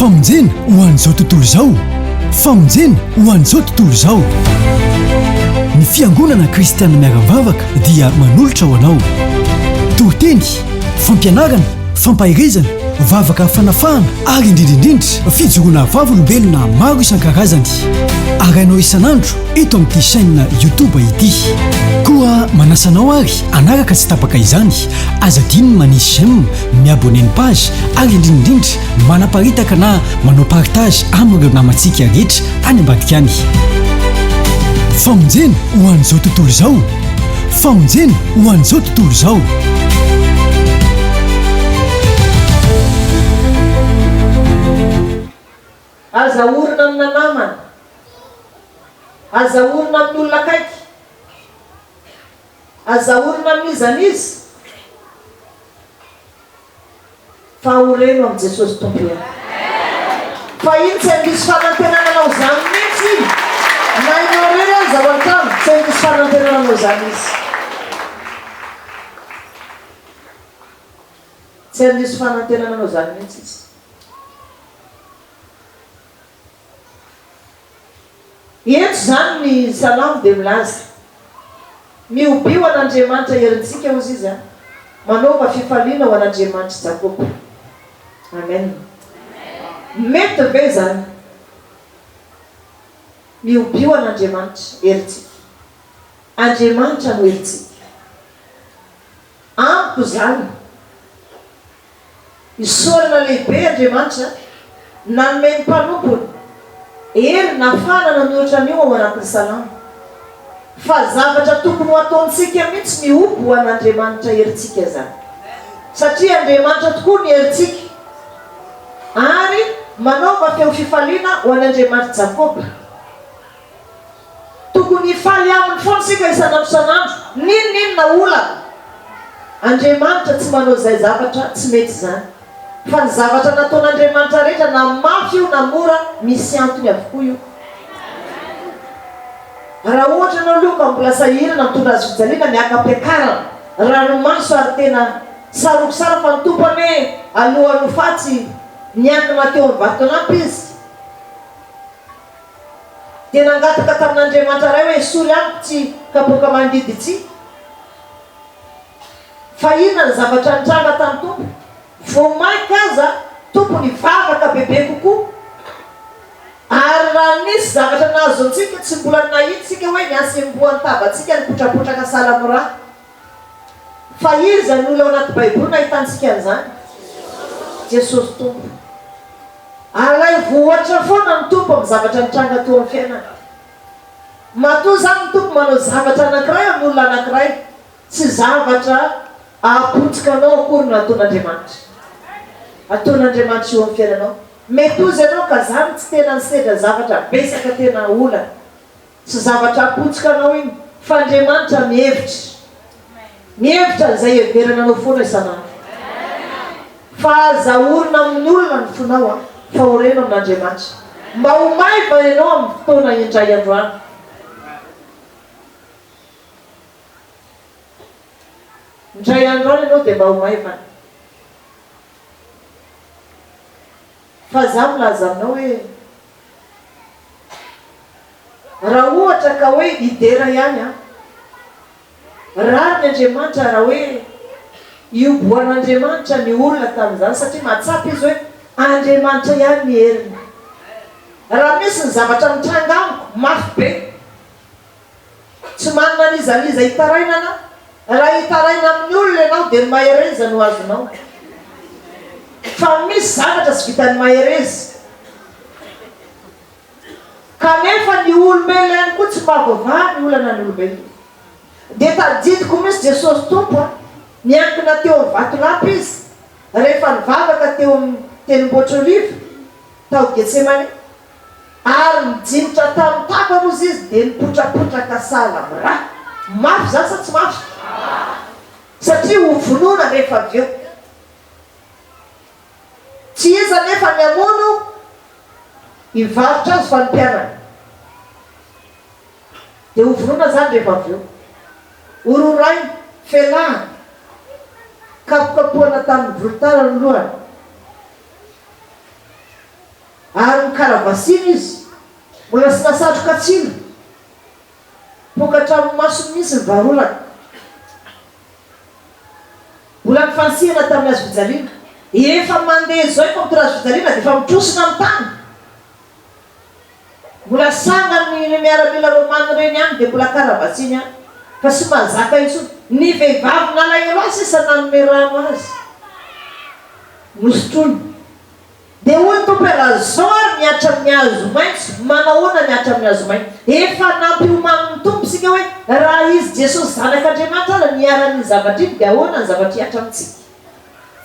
famonjena ho an'izao tontolo izao famonjena ho an'izao tontolo izao ny fiangonana kristianina miara-mivavaka dia manolotra ho anao toriteny fampianarana fampahirizana vavaka fanafahana ary indrindrindrindra fijoroana vavolombelona maro isan-karazany arainao isan'andro eto amin'ity chaîne YouTube ity koa manasanao ary anaraka tsy tapaka izany azadiny manisy j'aime miaboneny page ary indrindrindrindra manaparitaka na manao partage amin'ireo namantsika rehetra any ambadika any famonjena ho an'izao tontolo izao famonjena ho an'izao tontolo izao azaorina amina namana azaorina amin'ny olona akaiky azaorina amin'izany izy fa oreno amin'i Jesosy tompo eny fa iny tsy andisy fanantenananao zany mihitsy na inao reny azahoan-trano tsy andisy fanantenananao zany izy tsy andisy fanantenananao zany mihitsy izy eto zany ny salamo dia milaza miobio an'Andriamanitra herintsika ozy izy manaova fifaliana ho an'Andriamanitra Jakoba amen mety ve zany miobio an'Andriamanitra herintsika Andriamanitra no herintsika amiko zany isorana lehibe Andriamanitra nanome ny mpanompony ery nafanana mihoatra an'io ao anatin'ny salamo fa zavatra tokony ho ataontsika mihitsy miobo ho an'Andriamanitra herintsika zany satria Andriamanitra tokoa ny herintsika ary manaova feo fifaliana ho an'Andriamanitra Jakoba tokony hifaly aminy foana sika isan'andro isan'andro ninona olana Andriamanitra tsy manao zay zavatra tsy mety zany fa ny zavatra nataon'Andriamanitra rehetra na mafy io na mora misy antony avokoa io raha ohatra anao aloha ka mbola sahirana mitondra azy fijaliana miaka-piakarana ranomaso ary tena saroko sara fa ny tompony hoe alohan'ny fatsy niankina teo amin'ny vatolampy izy tena angataka tamin'Andriamanitra ray hoe isory amiko tsy kapoka mandidy tsy fa inona ny zavatra nitranga tamin'ny tompo vomaika aza tompony vavaka bebe kokoa ary raha nisy zavatra nazo antsika tsy mbola nahitsika hoe niasemboan'ny tavantsika nipotrapotraka salamora fa iza ny olo ao anaty baiboly nahitantsika an'izany Jesosy tompo alay vohatra foana ny tompo amin'ny zavatra nitranga teo amin'ny fiainana matoa zany ny tompo manao zavatra anankiray amin'ny olona anankiray tsy zavatra apotsika anao akory no ataon'Andriamanitra ataon'Andriamanitra eo amin'ny fiainanao mety ozy ianao ka zany tsy tena nisedra zavatra besaka tena olana tsy zavatra apotsika anao iny fa Andriamanitra mihevitra zay heverana anao foana isan'andro fa azaorina amin'ny olona ny fonao fa oreno amin'Andriamanitra mba ho maiva ianao amin'ny fotoana indray androany indray androany ianao dia mba ho maiva fa za milaza aminao hoe raha ohatra ka hoe idera ihany rary ny Andriamanitra raha hoe ioboan'Andriamanitra ny olona tamin'izany satria mahatsapa izy hoe Andriamanitra ihany ny heriny raha misy ny zavatra mitranga amiko mafy be tsy manana nizaliza hitarainana raha hitaraina amin'ny olona ianao dia ny mahereza no azonao fa misy zavatra tsy vitany maherezy kanefa ny olombelona ihany koa tsy mavavaha ny olana ny olombelona dia tadidiko misy Jesosy tompo niankina teo amin'ny vatolampy izy rehefa nivavaka teo amin'ny tenim-boatr'oliva tao Getsemane ary nijinitra tamin'ny tapany ozy izy dia nipotrapotraka salamora mafy zany sa tsy mafy satria ho vonoana rehefa avy eo tsy iza nefa ny amono hivarotra azy fa ny mpianany dia ho vonoana zany rehefa avy eo ororainy felahany kapokapohana tamin'ny volotara ny lohany ary mikaravasina izy mbola sy nasatroka tsilo pokatra maso misy ny varolana mbola mifansihana tamin'ny azo fijaliana efa mandeha zao efa mitondra azo fijaliana dia efa mitrosina amin'ny tany mbola sangany miaramila romany reny any dia mbola karavasiny any fa sy mahazaka intsony ny vehivavy nalaelo azy isa nanome rano azy nosotrony dia hoy tompo raha zao ary miatra amin'ny azo maitso manahoana miatra amin'ny azo maitso efa nampiomaniny tompo sika hoe raha izy jesosy zanak'Andriamanitra ala niarany zavatra iny dia ahoana ny zavatra hiatra amintsika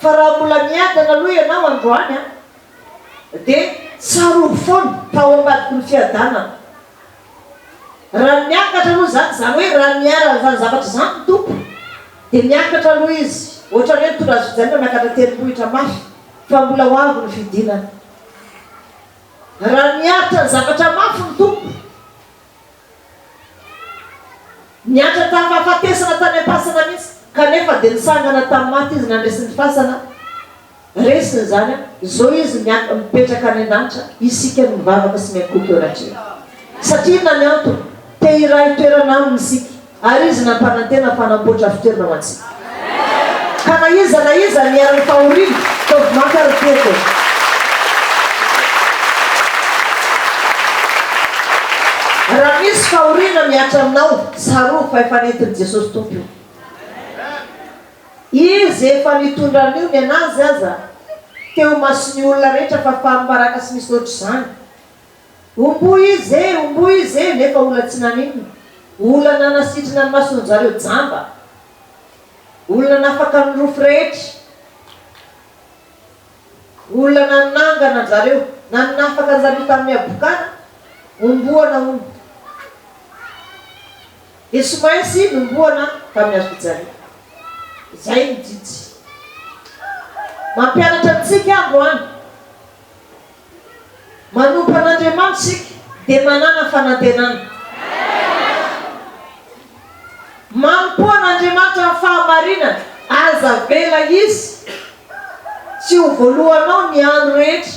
fa raha mbola miadana aloha ianao androany a dia tsarovo foana fa ao ambadiko ny fiadanana raha miakatra aloha zany hoe raha miara zany zavatra zany ny tompo dia miakatra aloha izy ohatra hoe mitondra azo fijaliana miakatra telombohitra mafy fa mbola ho avy ny fidinana raha miatra ny zavatra mafy ny tompo miatra tamin'ny fahafatesana tany am-pasana mihitsy kanefa dia nisangana tamin'ny maty izy nandresiny fasana resiny zany a zao izy mipetraka any an-danitra isika ny mivavaka sy miakoky eo rahatrena satria na ny antony te iraha itoerana aminy isika ary izy nampanantena fanamboatra fitoerana ho antsika ka na iza miara-ny fahorina tovy mankaryteko raha misy fahorina miatra aminao tsaro fa efa nentin'i Jesosy tompo io izy efa nitondran'io ny anazy aza teo masony olona rehetra fa fambaraka sy misy ohatry zany ombo izy nefa olona tsy naninona olana nasitrina ny masony zareo jamba olona nafaka ny rofo rehetra olona nanangana zareo na nafaka zareo tamin'ny abokana omboana ombo dia somaisy nomboana tamin'ny azo fijaliana zay ny jijy mampianatra antsika androany manompo an'Andriamanitra sika dia manana fanantenana manompo an'Andriamanitra ny fahamarinana aza vela izy tsy ho voalohanao ny andro rehetra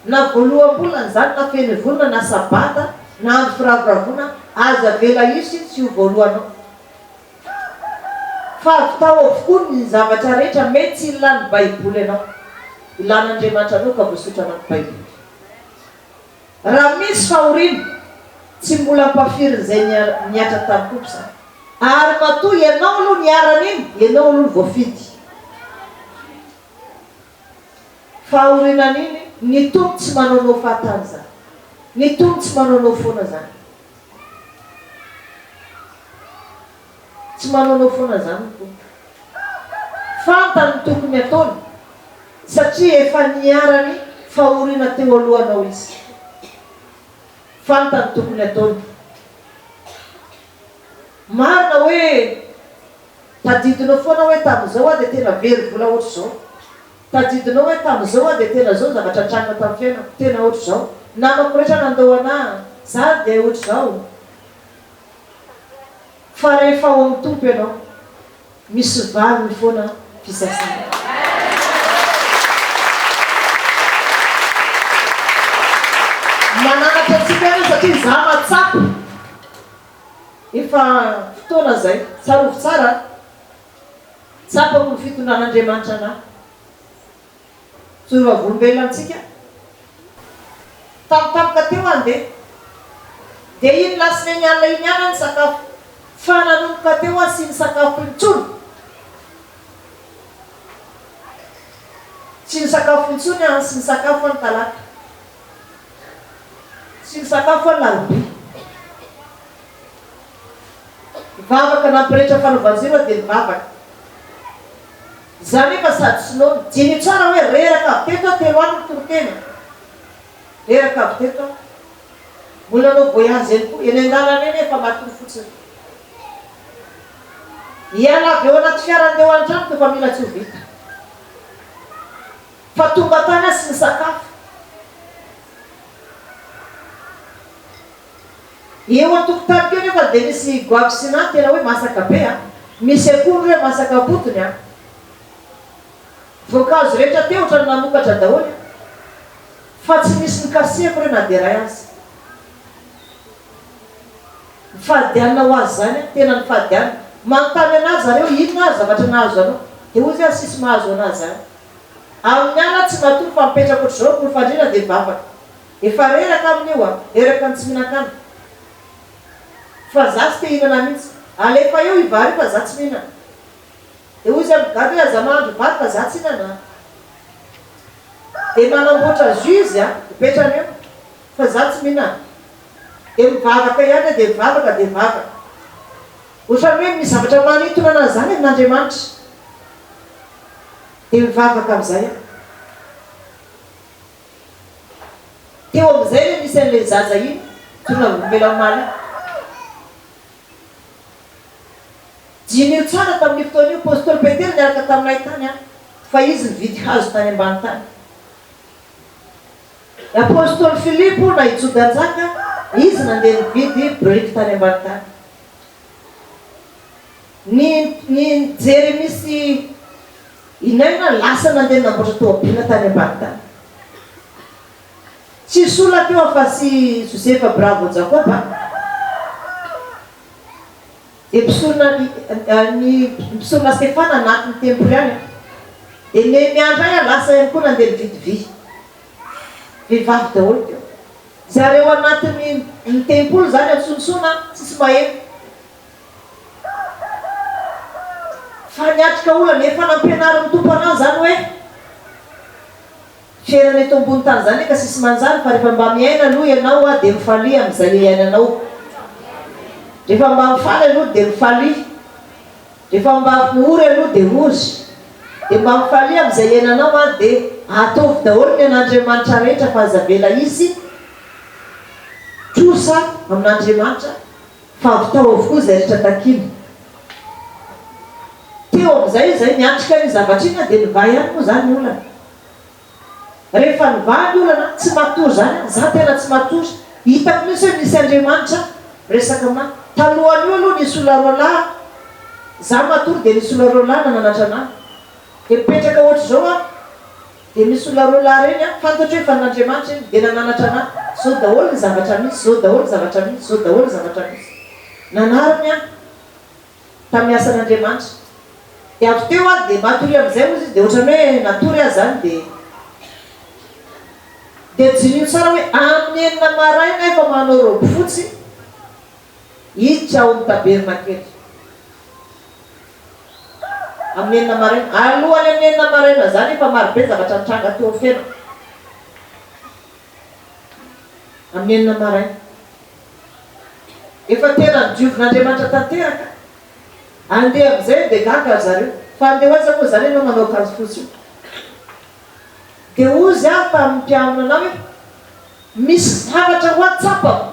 na voalohambolana zany na feny volana na sabata na andro firaviravona aza vela izy tsy ho voalohanao fa avitao avokoa ny zavatra rehetra mety tsy ilany baiboly ianao ilan'Andriamanitra anao ka voasotra anao baiboly raha misy fahorina tsy mbola mpafirin'izay niatra tamin'ny tompo zany ary matoa ianao aloha niarana iny ianao aloha ny voafidy fahorinan'iny ny tompo tsy manaonao fahatany zany ny tompo tsy manaonao foana zany tsy manaonao foana zany ny tompo fantany tokony ataony satria efa niarany fahorina teo alohanao izy fantany tokony ataony marina hoe tadidinao foana hoe tamin'izao a dia tena very vola ohatry zao tadidinao hoe tamin'izao a dia tena zao zavatra trangina tamin'ny fiainako tena ohatry zao namako rehetra nandohana za dia ohatry zao fa rehefa ao amin'ny tompo ianao misy valiny foana fisasana mananatra atsika io satria za matsapa efa fotoana zay tsarovy tsara tsapako ny fitondran'Andriamanitra anahy tsorovolombelona antsika tampotampoka teo andeha dia iny lasiny ny alina iny any ny sakafo fa nanomboka teo a sy ny sakafo intsony tsy ny sakafo intsony a sy ny sakafo any talata sy ny sakafo any larobia mivavaka nampirehetra fanovanjiro dia mivavaka zany efa sady sinono jiny tsara hoe reraka avy teto telo any ny torotena reraka avy teto mbola anao voyage eny koa eny an-dalana eny efa matiny fotsiny hiala avy eo anaty fiarandeo an-trano fa efa mila tsy ho vita fa tonga tany a sy ny sakafo eo antokotany keo nefa dia misy goavy sina tena hoe masaka be a misy akondro hoe masaka potony a voankazo rehetra teo ohatrany namokatra daholy fa fa tsy misy nikasiako reo na de ray azy mifadianina ho azy zany tena ny fadianina manontany anazy zareo inona azy zavatra nahazo anao de ozy azy sisy mahazo anazy zany amin'ny ana tsy matory fa mipetraka oatra zao kolofandrina de vavaka efa reraka amin'io a eraka ny tsy mihinan-kany fa za tsy te hinana mihitsy alefa eo ivary fa za tsy mihinana de ozy amigady hoe aza mahandro vary fa za tsy hinana de manamboatra jus a ipetrany eo fa za tsy mihinana de mivavaka ihany de mivavaka de mivavaka ohatrany hoe misy zavatra manitona anazy zany amin'Andriamanitra de mivavaka am'izay teo am'izay le misy an'le zaza iny tona vombela omaly jinio tsara tamin'ny fotoan'io apôstôly Petera niaraka taminay tany a fa izy nividy hazo tany ambany tany apôstôly Filipo na itsodanjaka izy nandeha nividy briky tany ambany tany ny jery misy inaina lasa nandeha namboatra toabila tany ambany tany tsy sola teo afa sy Josefa Bravo Jacoba de mpisorona Stefana anatin'ny tempoly any de miandray a lasa ihany koa nandeha nividy vehivavy daholo teo zareo anatin'ny ny tempoly zany atsonosona tsisy maheno fa niatrika ola nefa nampianary mitompo anazy zany hoe fiainana eto ambony tany zany ka sisy manjary fa rehefa mba miaina aloha ianao a de mifaly am'izay iainanao rehefa mba mifaly aloha de mifaly rehefa mba miory aloha de ory de mba mifaly am'izay iainanao a de ataovy daholo ny an'Andriamanitra rehetra fa azavela izy trosa amin'Andriamanitra fa avitao avokoa zay rehetra takiny teo am'izay zay niatrika ny zavatra ina de niva ihany koa zany ny olana rehefa niva ny olana tsy matory zany za tena tsy matory hitako misy hoe misy Andriamanitra resaka amina talohan'io aloha nisy olona roa lahy za matory de nisy olona roa lahy nananatra anahy de mipetraka ohatry zao a de misy olona roa lahy reny a fantatry hoe fa n'Andriamanitra iny de nananatra anahy zao daholo ny zavatra misy zao daholo zavatra misy zao daholo zavatra misy nanariny a tamin'ny asan'Andriamanitra de avy teo a de matory am'izay ozy izy de ohatrany hoe natory azy zany de jinio tsara hoe amin'ny enina maraina efa manao robo fotsy iditra ao amin'ny tabernakely amin'ny enina maraina alohany amin'ny enina maraina zany efa marobe zavatra nitranga teo fena amin'ny enina maraina efa tena nidiovin'Andriamanitra tanteraka andeha am'izay de gaga zareo fa andeha oaza moa zany anao manao akanjo fotsy io de ozy a tamin'ny mpiamina anao hoe misy zavatra ho atsapako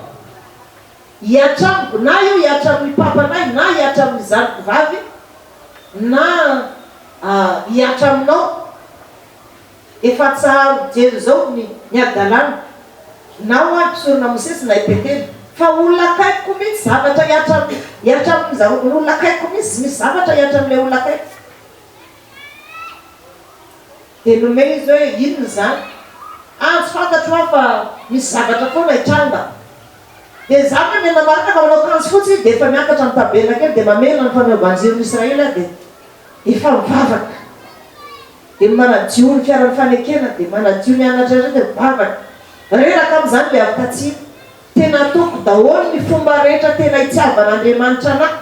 hiatramiko na io hiatra amin'ny papanay na hiatra amin'ny zaniko vavy na hiatra aminao efa tsaharo jery zao ny adalana na ho ampisorona Mosesy na Petera fa olona akaiko mihitsy zavatra hiatra amin'ny olona akaiko misy zavatra hiatra amin'ilay olona akaiko de nomeny izy hoe inona zany tsy fantatro a fa misy zavatra foana hitranga de zany hoe mena marina fa manao akanjo fotsy de efa miakatra amin'ny tabernakely de mamena ny fanaovanjiron'ny Israely a de efa mivavaka de manadio ny fiaran'ny fanekena de manadio ny anatra re de mivavaka reraka am'izany le avy tatsiny tena ataoko daholo ny fomba rehetra tena hitiavan'Andriamanitra anahy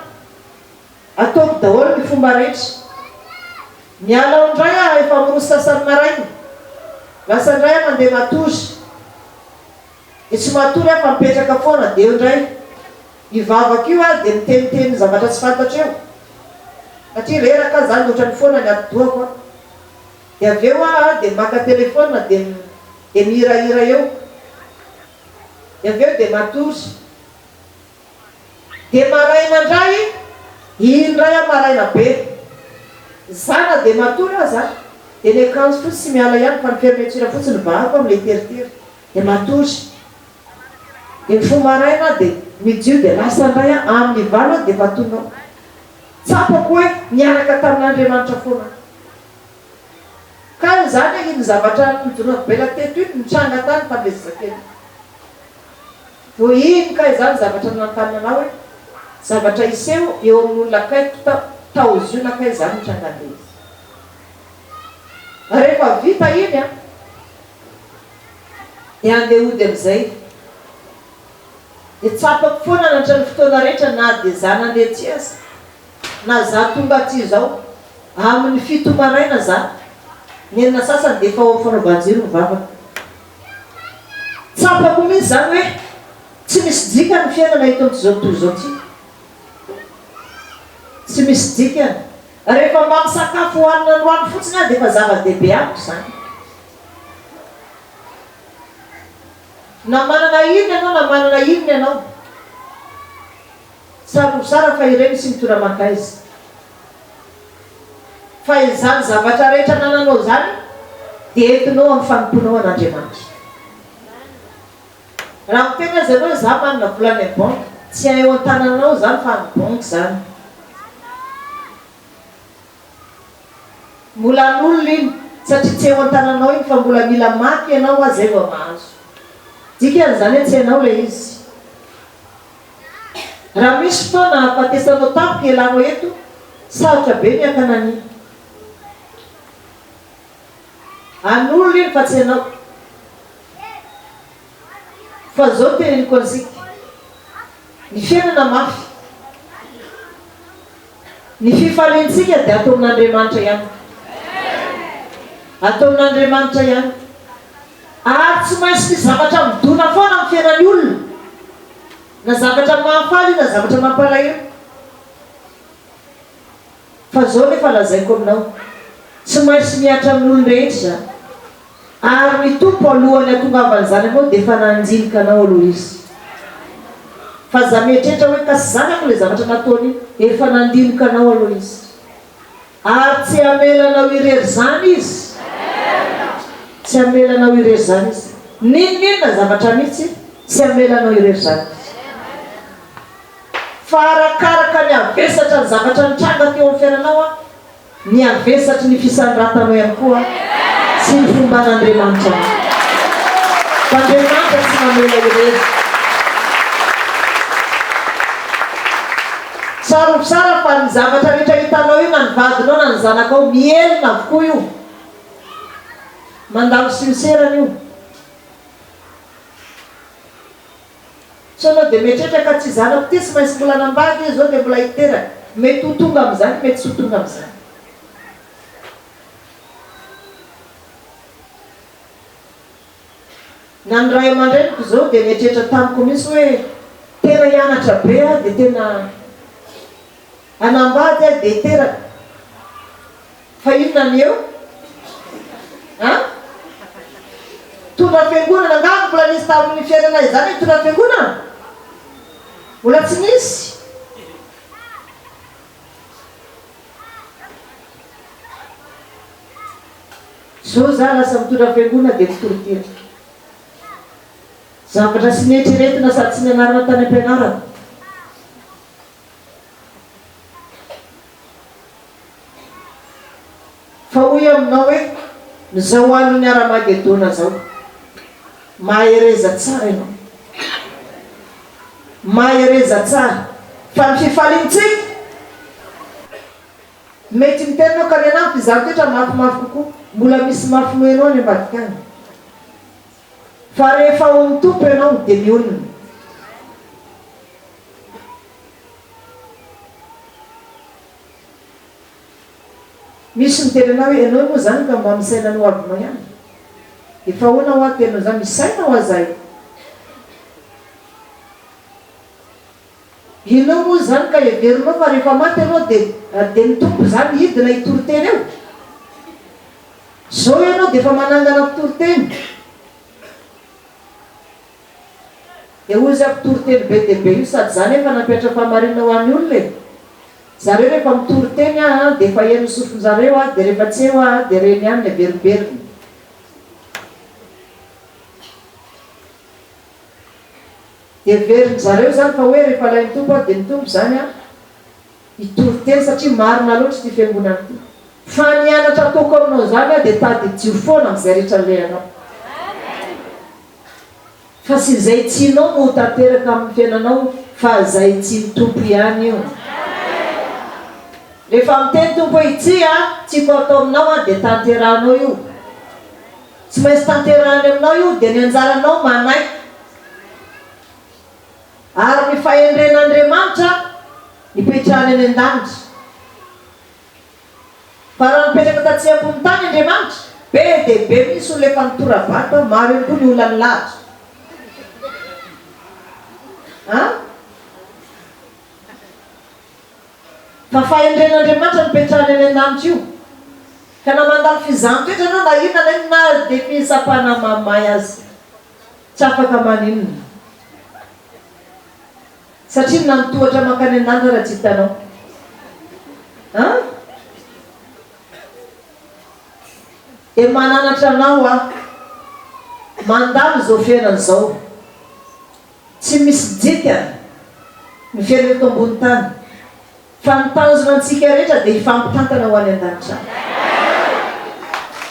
ataoko daholo ny fomba rehetra miala ondray a efa miroso sasany maraina lasa ndray a mandeha matory de tsy matory a fa mipetraka foana de eo ndray ivavaka io a de miteniteny zavatra tsy fantatra eo satria reraka zany ohatrany foana ny atidoako a de avy eo a de maka telefona de mihirahira eo de avy eo de matory de maraina ndray indray a maraina be zana de matory a zany de le akanjo fotsy tsy miala ihany fa ny fermeture fotsiny vahako am'le teritery de matory de mifo maraina de midio de lasa ndray a amin'ny valo de fatonao tsapako hoe miaraka tamin'Andriamanitra foana ka zany iny zavatra nidorabela teto iny nitranga tany tamezakely vo iny ka zany zavatra nantananao hoe zavatra iseho eo amin'olona kaiky taoziona kay zany nitrangande izy rehefa vita iny a de andehody am'izay de tsapako foana natra ny fotoana rehetra na de za nandeha tsy azy na za tonga ty zao amin'ny fito maraina za nenina sasany de efa ao fanaovanjiro mivavaka tsapako mihitsy zany hoe tsy misy dika ny fiainana hito amty zao tontolo zao ty tsy misy dikany rehefa mamy sakafo hoanina noany fotsiny a de efa zava-dehibe amiko zany na manana iny ianao na manana inony ianao sarosara fa ireny sy mitora makaizy fa izany zavatra rehetra nananao zany de entinao amin'ny fanomponao an'Andriamanitra raha mitena zany hoe za manana volany banky tsy eo an-tananao zany fa ny banky zany mbola n'olona iny satria tsy eo an-tananao iny fa mbola mila maky ianao a zay vao mahazo dikany zany hoe tsy hainao le izy raha misy fotoana afatesanao tampoka elanao eto sarotra be miankananiny an'olona iny fa tsy hainao fa zao teneniko antsika ny fiainana mafy ny fifalintsika de atao amin'Andriamanitra ihany atao amin'Andriamanitra ihany ary tsy maintsy ny zavatra midona foana amin'ny fiainan'ny olona na zavatra mahafaly na zavatra mampalahelo fa zao nefa lazaiko aminao tsy maintsy miatra amin'olona rehetra ary ny tompo alohany atongavan'izany anao de efa nanjinika anao aloha izy fa za mietrehtra hoe kasy zanako le zavatra nataony efa nandinika anao aloha izy ary tsy amelanao irery zany izy tsy amelanao irery zany izy ninonina zavatra mihitsy tsy amelanao irery zany fa arakaraka ny avesatra ny zavatra nitranga teo amin'ny fiainanao a ny avesatry ny fisandratanao ihany koa sy ny fomba an'Andriamanitra fa Andriamanitra tsy mamela irery sarosara fa ny zavatra rehetra hitanao io na ny vadinao na ny zanakao mielina avokoa io mandalo sinserana io so anao de mietrehtra ka tsy zanako ty sy maintsy mbola nambady izy zao de mbola hiteraka mety ho tonga am'izany mety sy ho tonga am'izany na ny ray aman-dreniko zao de mietrehtra tamiko misy hoe tena hianatra be a de tena anambady a de hiteraka fa inona ny eo tondra fiangonana ngano mbola nisy tamin'ny fiainana izany hoe tondra fiangonana mbola tsy nisy zao za lasa mitondra fiangonana de mitorotira zavatra sy nieriretina sady tsy nianarana tany am-pianarana fa hoy aminao hoe mizao an'ny ara-magedona zao mahereza tsara ianao mahereza tsara fa ny fifalintsika mety mitenanao ka nianao fizany toetra mafimafy kokoa mbola misy mafinoa ianao ny ambadikany fa rehefa ao mitompo ianao de miolona misy mitenanao hoe ianao moa zany ka mba misainanao avinao ihany efa hoana ho atenao zany misainao azay inao moa zany ka everinao fa rehefa maty anao de mitompo zany hidina hitoroteny eo zao ianao de efa manangana mpitoroteny de ozy ampitoroteny be de be io sady zany efa nampiatra famarinana ho an'ny olona e zareo rehefa mitoroteny a de efa eno sofonjareo a de rehefa tsy eo a de reny any ny averiberiny de veriny zareo zany fa hoe rehefa lay mitompo a de mitompo zany a hitoroteny satria marina loatra ty fiangonana ty fa nianatra toko aminao zany dia tady tio foana amin'izay rehetra lehanao fa sy izay tianao no tanteraka amin'ny fiainanao fa izay tiany tompo ihany io rehefa miteny tompo ity tiako atao aminao dia tanterahanao io tsy maintsy tanterahany aminao io dia ny anjaranao manaiky ary ny fahendren'Andriamanitra nipetrahany any an-danitra fa raha nipetraka tatsy ambony tany Andriamanitra be dia be misy olo efa nitora-bata maro eny koa ny olany lahatra fa fahendren'Andriamanitra nipetrahany any an-danitra io ka na mandalo fizantoetra anao na inona na dia fisapana mamay azy tsy afaka maninona satria na nitohatra makany an-danitra raha tsy hitanao dia mananatra anao mandalo zao fiainan'izao tsy misy dikany ny fiaina eto ambony tany fa nitanjona antsika rehetra dia hifampitantana ho any an-danitra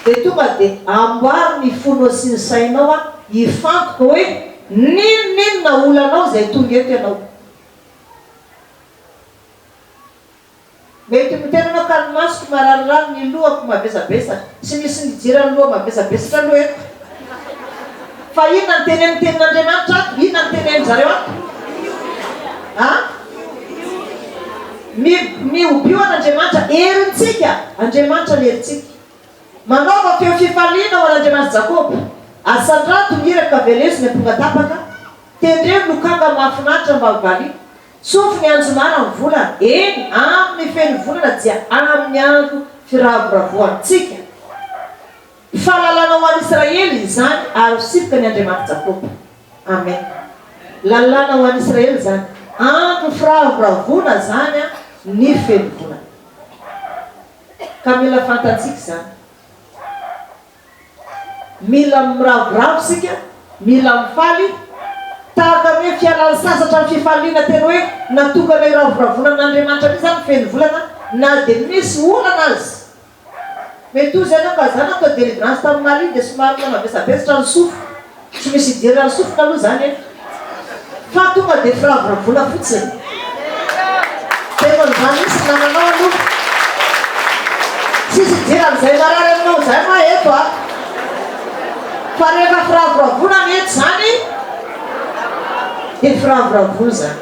dia tonga dia amboary ny fonao sy ny sainao hifantoka hoe ninona olanao izay tonga eto ianao mety mitena anao ka ny masoko mararirary ny lohako mavesabesatra sy misy nijirany loha mavesabesatra aloha eto fa inona ny teny amin'ny tenin'Andriamanitra ato inona ny teny an-jareo ato miobio an'Andriamanitra herintsika Andriamanitra ny herintsika manaova feo fifaliana ho an'Andriamanitra Jakoba asandrato niraka velesy ny amponga tapaka tendreo lokanga mahafinaritra mbavivalia sofy ny anjomara ny volana eny amin'ny feny volana dia amin'ny andro firavoravoantsika fahalalana ho an'i Israely izany ary sipoka ny Andriamanitra Jakoba amen lalana ho an'i Israely zany andro firavoravona zany ny feny volana ka mila fantatsika zany mila miravoravo sika mila mifaly tahaka hoe fialany sasatra ny fifaliana tena hoe natokana iravoravona n'Andriamanitra mi zany feny volana na dia misy olana azy mety ozy anao ka zany atao délivrance tamin'ny maliny dia somary na mavesabesatra ny sofo tsy misy idirana ny sofona aloha zany fa tonga dia firavoravona fotsiny tenan'izany misy nananao aloha tsisy idiran'izay marary aminao zay ma eto fa rehefa firavoravona mety zany dia firavoravona zany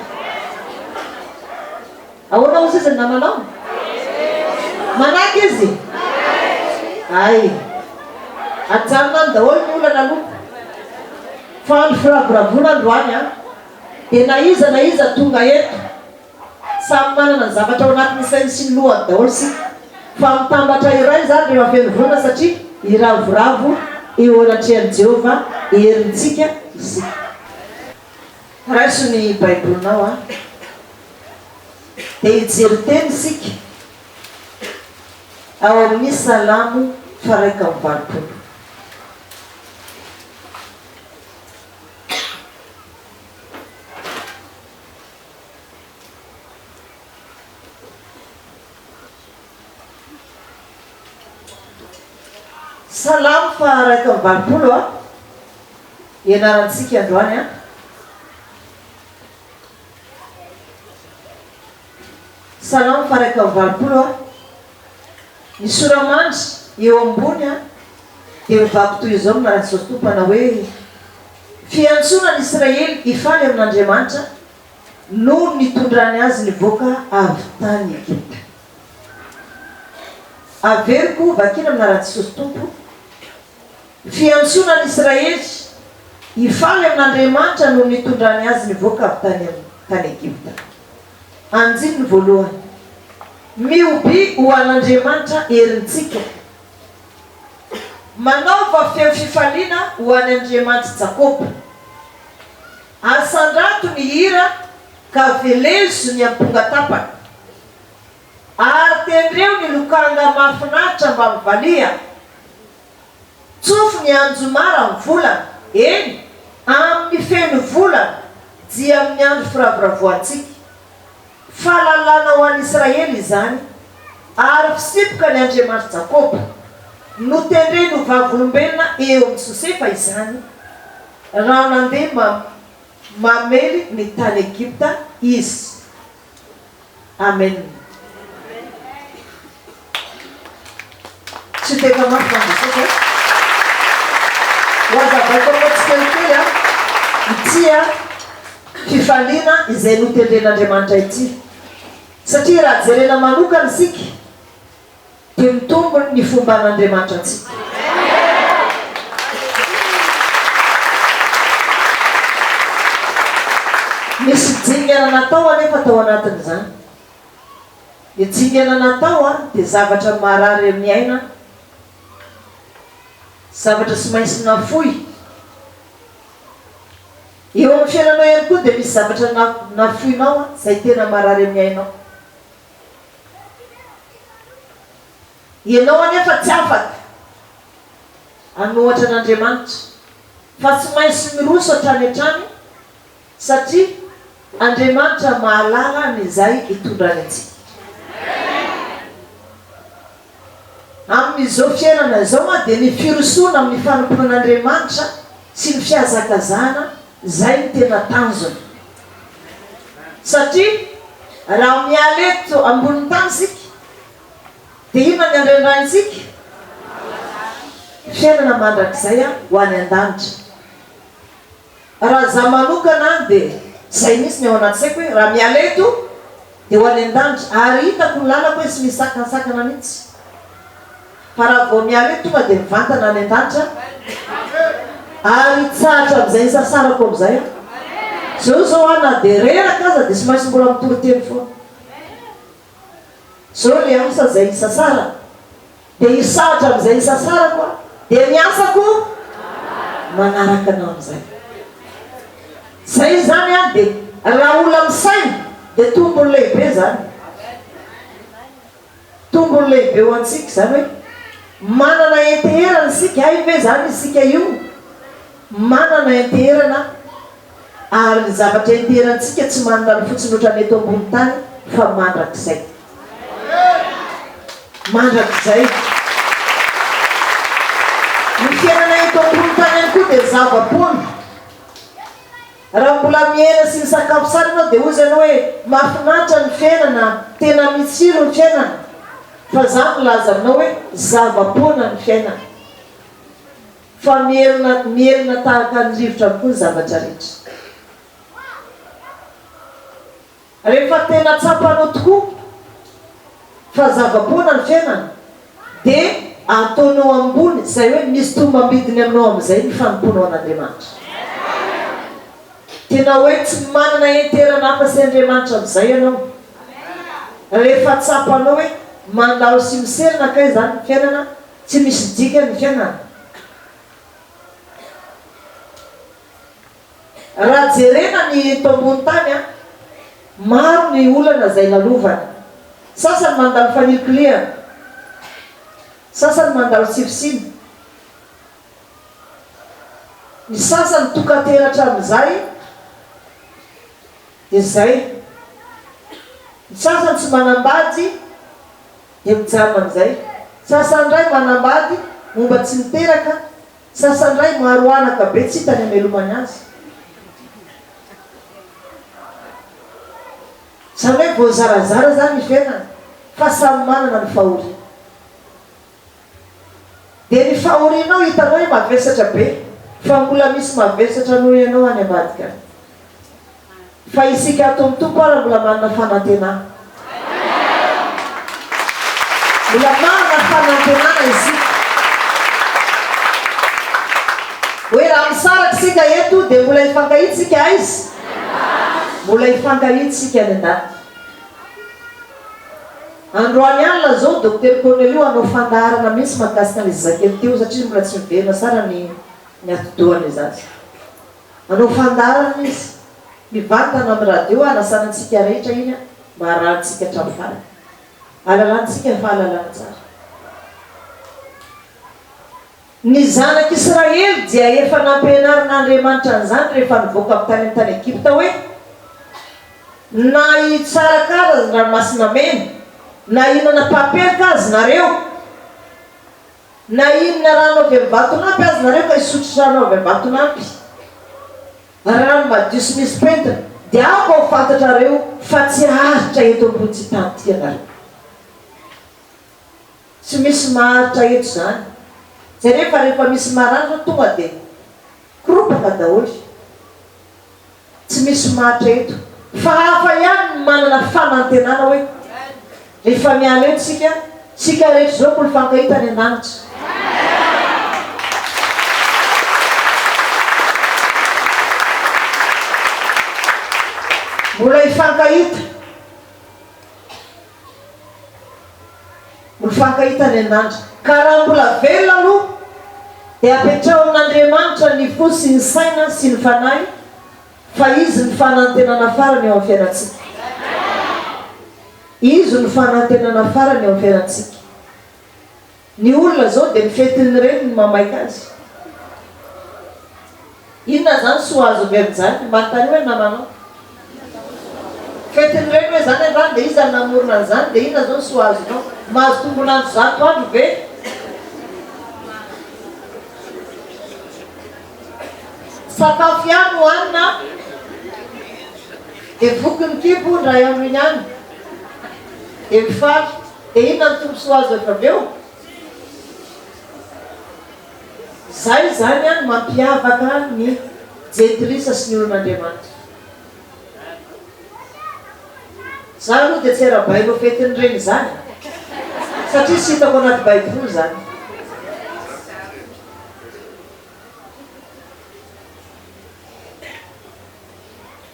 ahoana ozy izy ny namanao manaky izy ay ajanona ny daholo ny olana aloha fa ny firavoravona androany dia na iza tonga eto samy manana ny zavatra ao anatin'ny sainy sy ny lohany daholo sika fa mitambatra iray zany rehefa feno volana satria iravoravo eo anatrehan'i Jehova herintsika isika raiso ny baibolinao dia hijery teny isika ao amin'ny Salamo 120 Salamo 120 ianarantsika androany Salamo 120 ny soramandry eo ambony dia mivako toy izao minarantsy tompana hoe fiantsonany Israely hifaly amin'Andriamanitra noho nitondrany azy nivoaka avy tany Egypta averiko vakina minarantsy tompo fiantsonany Israely hifaly amin'Andriamanitra noho nitondrany azy nivoaka avy tany Egypta anjiny ny voalohany mioby ho an'Andriamanitra herintsika manaova feo fifaliana ho an'Andriamanitra Jakoba asandrato ny hira ka velezo ny amponga tapaka ary tendreo ny lokanga mahafinaritra mba mivalia tsofo ny anjomara ny volana eny amin'ny feno volana dia amin'ny andro firavoravoantsika fahalalana ho an'Israely izany ary fisipoka ny Andriamanitra Jakoba no tendreny ho vavolombelona eo amin'ny Josefa izany raha nandeha mamely ny tany Egypta izy. Amen. Tsy teka mafy fangasaka hoazavaikoatsikelikely ity fifaliana izay notendren'Andriamanitra ity, satria raha jerena manokana isika dia mitombo ny fomban'Andriamanitra antsika. Misy jingana natao anefa tao anatin'izany. Ny jingana natao dia zavatra marary amin'ny aina, zavatra sy mainsy nafoy. Eo amin'ny fiainanao ihany koa dia misy zavatra nafoinao izay tena marary amin'ny ainao. Ianao anefa tsy afaka hanohatra an'Andriamanitra, fa tsy mainsy miroso hatrany hatrany, satria Andriamanitra mahalala n'izay hitondrany antsika. Amin'izao fiainana izao dia ny firosoana amin'ny fanomponan'Andriamanitra sy ny fiazakazana izay ny tena tanjona. Satria raha miala eto ambony tany isika dia inona ny andrendranintsika? Fiainana mandrakizay ho any an-danitra. Raha za manokana dia izay misy ny ao anaty saiko hoe raha miala eto dia ho any an-danitra, ary hitako ny lalako hoe tsy misy sakasakana mihitsy. Fa raha vao miala eto tonga dia mivantana any an-danitra, ary tsahatra amin'izay sasarako amin'izay. Zao na dia reraka aza dia tsy maintsy mbola mitoroteny foana. Zao le asa izay sasara dia hisahatra amin'izay sasarako dia miasako manaraka anao amin'izay. Zay zany dia raha olona misaina dia tombony lehibe zany. Tombony lehibe ho antsika zany hoe manana enteherana isika, hay ve zany isika io manana enteherana, ary ny zavatra enteherantsika tsy manana fotsiny ohatrany eto ambony tany fa mandrakizay. Mandrakizay. Ny fiainana eto ambony tany ihany koa dia zava-pony. Raha mbola miaina sy ny sakafo sara ianao dia hoy ianao hoe mahafinaritra ny fiainana, tena mitsiro ny fiainana. Fa za milaza aminao hoe zava-pona ny fiainana. Fa mielina tahaka ny rivotra koa ny zavatra rehetra. Rehefa tena tsapanao tokoa fa zava-pona ny fiainana dia ataonao ambony izay hoe misy tombam-bidiny aminao amin'izay ny fanomponao an'Andriamanitra. Tena hoe tsy manana enterana hafa sy Andriamanitra amin'izay ianao. Rehefa tsapanao hoe mandalo sy miserina kay zany ny fiainana, tsy misy dika ny fiainana. Raha jerena ny eto ambony tany maro ny olana izay lalovana. Sasany mandalo fanikiliana, sasany mandalo sifisina, ny sasany tokateratra amin'izay dia izay. Ny sasany tsy manambady dia mijama amin'izay. Sasany ray manambady momba tsy miteraka, sasany ray maro anaka be tsy hitany amelomany azy. Zany hoe voazarazara zany ny fiainana, fa samy manana ny fahoriana. Dia ny fahorianao hitanao hoe mavesatra be, fa mbola misy mavesatra noho ianao any ambadika. Fa isika ato amin'ny tompo ara mbola manana fanantenana. Mbola manana fanantenana isika. Hoe raha misaraka isika eto dia mbola hifankahitsika izy. Mbola hifankahitsika any an-danitra. Androany alina zao Dr Cornelio hanao fandaharana mihitsy mahakasika an'izy zakely teo, satria mbola tsy miverina sara ny atodohany izazy. Hanao fandaharana izy, mivantana amin'ny radio anasanantsika rehetra iny mba harahantsika hatramin'ny alalantsika fahalalana tsara. Ny zanak'Israely dia efa nampianarin'Andriamanitra an'izany rehefa nivoaka amin'ny tany Egypta hoe na hitsara karazana ranomasina mena na inana papelika azy nareo, na inona rano avy amin'ny vatonampy azy nareo ka isotry rano avy amin'ny vatonampy, rano madio sy misy pentina, dia ako ao fantatrareo fa tsy haritra eto ambony tsy tany ty anareo. Tsy misy maharitra eto zany. Zay rehefa misy maharitra tonga dia koropaka daholo. Tsy misy maharitra eto. Fa hafa ihany manana fanantenana hoe rehefa miala eto sika rehetra zao koa mifankahita any an-danitra. Mbola hifankahita any an-danitra. Ka raha mbola velona aloha dia apetrao amin'Andriamanitra ny fo sy ny saina sy ny fanahy, fa izy ny fanantenana farany ao amin'ny fiainantsika. Izy ny fanantenana farany ao amin'ny fiainantsika. Ny olona zao dia mifetiny reny ny mamaika azy. Inona zany soazo avy amin'izany? Manontany hoe namanao fetiny reny hoe zany andrany dia izy namorona an'izany, dia inona zao soazonao? Mahazo tombonandro 100 andro ve? Sakafo ihany hohanina dia voky ny kibo ndray amin'ny ihany dia mifaly, dia inona ny tombo soazo avy eo? Zay zany any mampiavaka ny jetrisa sy ny olon'Andriamanitra. Za aloha dia tsy ara-baiko fetiny reny zany, satria sy hitako anaty baiboly zany.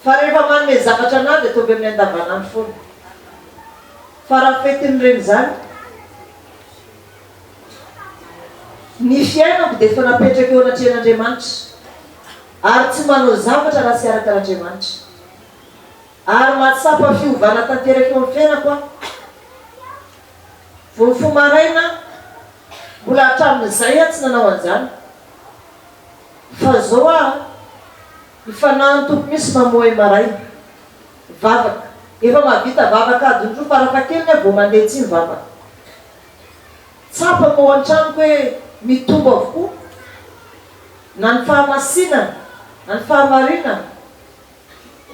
Fa rehefa manome zavatra an'azy dia tovy amin'ny andavanandro foana. Fa raha fetiny reny zany, ny fiainako dia efa napetraka eo anatrehan'Andriamanitra, ary tsy manao zavatra raha tsy araka an'Andriamanitra. Ary mahatsapa fiovana tanteraka eo amin'ny fiainako aho. Vao fomaraina mbola hatramin'izay aho tsy nanao an'izany. Fa zao aho ifanahy ny tompo misy mamohay maraina vavaka. Efa mahavita vavaka adiny roa farafahakeliny aho vao mandeha tsy mivavaka. Tsapa ao an-tranoko hoe mitombo avokoa na ny fahamasinana, na ny fahamarinana,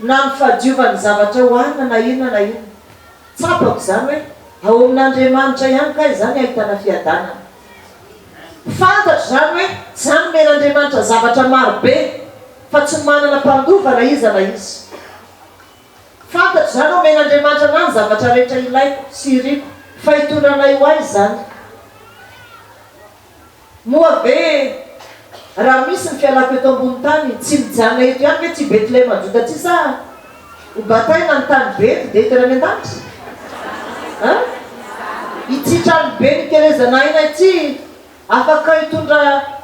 na ny fahadiovany zavatra hohanina na inona na inona. Tsapako zany hoe ao amin'Andriamanitra ihany ka izany ahitana fiadanana. Fantatro zany hoe zany men'Andriamanitra zavatra marobe, fa tsy manana mpandovana iza na izy. Fantatro zany ao men'Andriamanitra anany zavatra rehetra ilaiko sy iriko, fa hitondranay ho azy zany. Moa be raha misy ny fialako eto ambony tany tsy mijanona eto ihany hoe tsy Betlehema mandrota tsy sa ho bataina ny tany bety dia tena mendanitra. Ity trano be ny kerezana ina ity afaka hitondra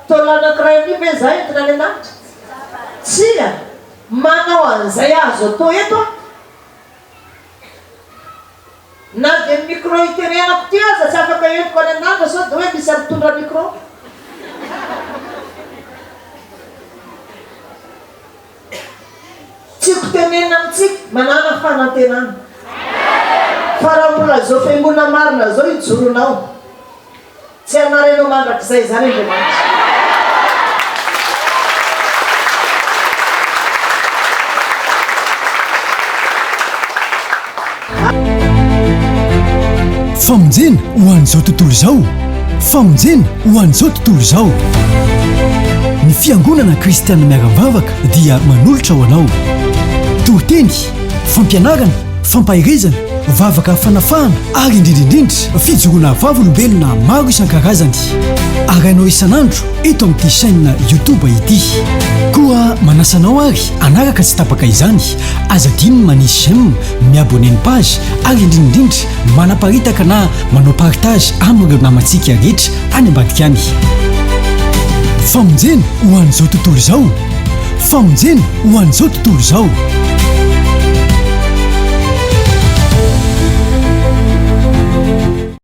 taolana anankiray amin'ny ve zay entina mendanitra? Tsia manao an'izay azo atao eto a. Na dia ny micro itenenako ty aza tsy afaka entiko any an-danitra sao dia hoe misy ampitondra micro. Tsy kutenena amitsika manana fanantenana. Fa raha mbola zao fiangonana marina zao hijoronao, tsy anarenao mandrakizay zany Andriamanitra. Famonjena ho an'izao tontolo izao. Famonjena ho an'izao tontolo izao. Ny fiangonana kristianina miara-mivavaka dia manolotra ho anao. Tohiteny, fampianarana, fampahirizana, vavaka fanafahana ary indrindrindrindra fijoroana vavolombelona maro isan-karazany. Arainao isan'andro eto amin'ity chaîne YouTube ity. Koa manasanao ary anaraka tsy tapaka izany, azadiny manisy j'aime, miabonné ny page ary indrindrindrindra manaparitaka na manao partage amin'ireo namantsika rehetra any ambadika any. Famonjena ho an'izao tontolo izao. Famonjena ho an'izao tontolo izao.